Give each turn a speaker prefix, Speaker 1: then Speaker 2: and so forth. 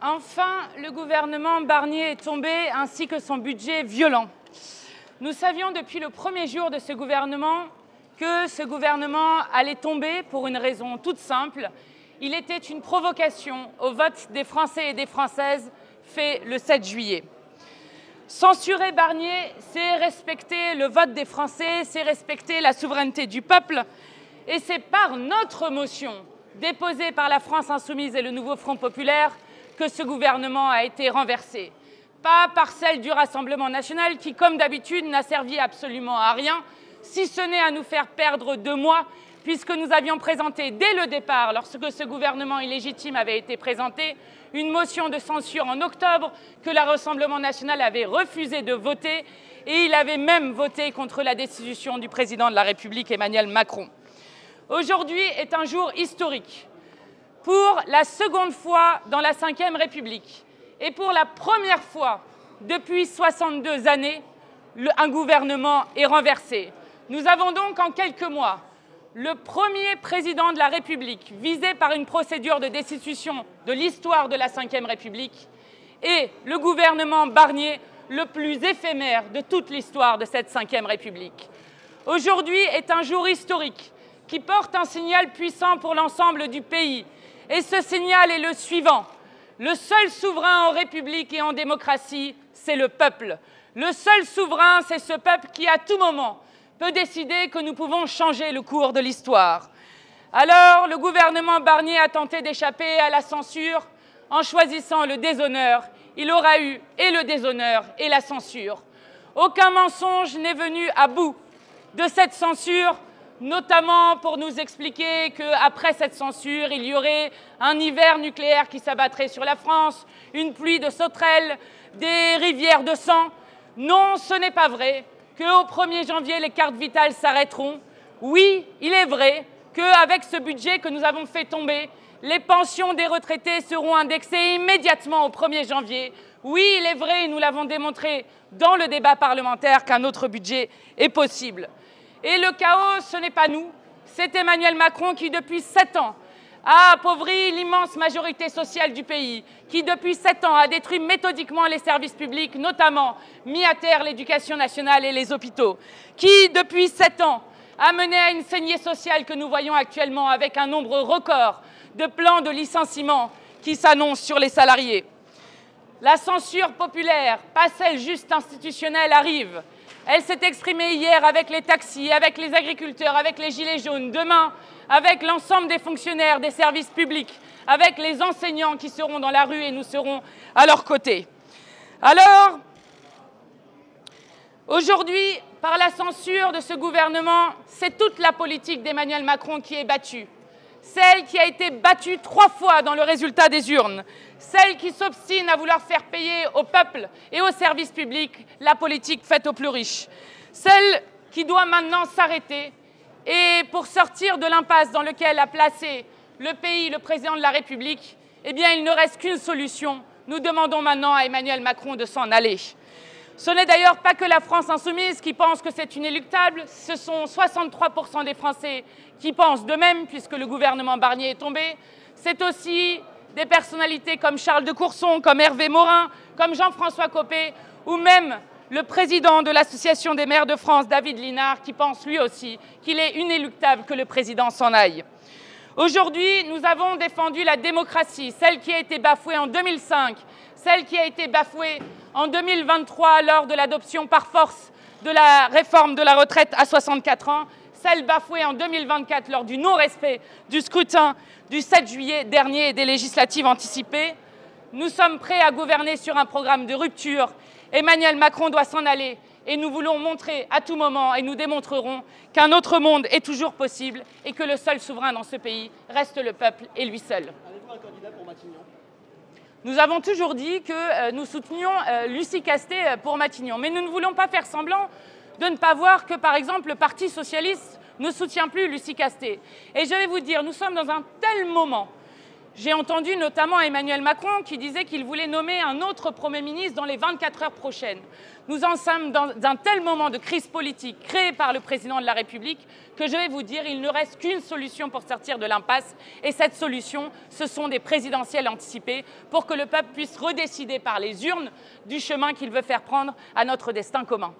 Speaker 1: Enfin, le gouvernement Barnier est tombé, ainsi que son budget violent. Nous savions depuis le premier jour de ce gouvernement que ce gouvernement allait tomber pour une raison toute simple. Il était une provocation au vote des Français et des Françaises fait le 7 juillet. Censurer Barnier, c'est respecter le vote des Français, c'est respecter la souveraineté du peuple. Et c'est par notre motion, déposée par la France Insoumise et le Nouveau Front Populaire, que ce gouvernement a été renversé. Pas par celle du Rassemblement national qui, comme d'habitude, n'a servi absolument à rien, si ce n'est à nous faire perdre 2 mois, puisque nous avions présenté dès le départ, lorsque ce gouvernement illégitime avait été présenté, une motion de censure en octobre que le Rassemblement national avait refusé de voter, et il avait même voté contre la destitution du président de la République, Emmanuel Macron. Aujourd'hui est un jour historique. Pour la seconde fois dans la Ve République et pour la première fois depuis 62 années, un gouvernement est renversé. Nous avons donc en quelques mois le premier président de la République visé par une procédure de destitution de l'histoire de la Ve République et le gouvernement Barnier le plus éphémère de toute l'histoire de cette Ve République. Aujourd'hui est un jour historique qui porte un signal puissant pour l'ensemble du pays. Et ce signal est le suivant. Le seul souverain en République et en démocratie, c'est le peuple. Le seul souverain, c'est ce peuple qui, à tout moment, peut décider que nous pouvons changer le cours de l'histoire. Alors, le gouvernement Barnier a tenté d'échapper à la censure en choisissant le déshonneur. Il aura eu et le déshonneur et la censure. Aucun mensonge n'est venu à bout de cette censure, notamment pour nous expliquer qu'après cette censure, il y aurait un hiver nucléaire qui s'abattrait sur la France, une pluie de sauterelles, des rivières de sang. Non, ce n'est pas vrai qu'au 1er janvier, les cartes vitales s'arrêteront. Oui, il est vrai qu'avec ce budget que nous avons fait tomber, les pensions des retraités seront indexées immédiatement au 1er janvier. Oui, il est vrai, et nous l'avons démontré dans le débat parlementaire, qu'un autre budget est possible. Et le chaos, ce n'est pas nous, c'est Emmanuel Macron qui, depuis 7 ans, a appauvri l'immense majorité sociale du pays, qui, depuis 7 ans, a détruit méthodiquement les services publics, notamment mis à terre l'éducation nationale et les hôpitaux, qui, depuis 7 ans, a mené à une saignée sociale que nous voyons actuellement avec un nombre record de plans de licenciement qui s'annoncent sur les salariés. La censure populaire, pas celle juste institutionnelle, arrive. Elle s'est exprimée hier avec les taxis, avec les agriculteurs, avec les gilets jaunes. Demain, avec l'ensemble des fonctionnaires des services publics, avec les enseignants qui seront dans la rue et nous serons à leur côté. Alors, aujourd'hui, par la censure de ce gouvernement, c'est toute la politique d'Emmanuel Macron qui est battue. Celle qui a été battue 3 fois dans le résultat des urnes. Celle qui s'obstine à vouloir faire payer au peuple et aux services publics la politique faite aux plus riches. Celle qui doit maintenant s'arrêter et pour sortir de l'impasse dans laquelle a placé le pays, le président de la République, eh bien, il ne reste qu'une solution. Nous demandons maintenant à Emmanuel Macron de s'en aller. Ce n'est d'ailleurs pas que la France Insoumise qui pense que c'est inéluctable, ce sont 63% des Français qui pensent de même, puisque le gouvernement Barnier est tombé. C'est aussi des personnalités comme Charles de Courson, comme Hervé Morin, comme Jean-François Copé, ou même le président de l'Association des maires de France, David Linard, qui pense lui aussi qu'il est inéluctable que le président s'en aille. Aujourd'hui, nous avons défendu la démocratie, celle qui a été bafouée en 2005, celle qui a été bafouée en 2023 lors de l'adoption par force de la réforme de la retraite à 64 ans, celle bafouée en 2024 lors du non-respect du scrutin du 7 juillet dernier et des législatives anticipées. Nous sommes prêts à gouverner sur un programme de rupture. Emmanuel Macron doit s'en aller et nous voulons montrer à tout moment et nous démontrerons qu'un autre monde est toujours possible et que le seul souverain dans ce pays reste le peuple et lui seul.
Speaker 2: Avez-vous un candidat pour Matignon ?
Speaker 1: Nous avons toujours dit que nous soutenions Lucie Castet pour Matignon, mais nous ne voulons pas faire semblant de ne pas voir que, par exemple, le Parti socialiste ne soutient plus Lucie Castet. Et je vais vous dire, nous sommes dans un tel moment J'ai entendu notamment Emmanuel Macron qui disait qu'il voulait nommer un autre Premier ministre dans les 24 heures prochaines. Nous en sommes dans un tel moment de crise politique créée par le président de la République que je vais vous dire, il ne reste qu'une solution pour sortir de l'impasse. Et cette solution, ce sont des présidentielles anticipées pour que le peuple puisse redécider par les urnes du chemin qu'il veut faire prendre à notre destin commun.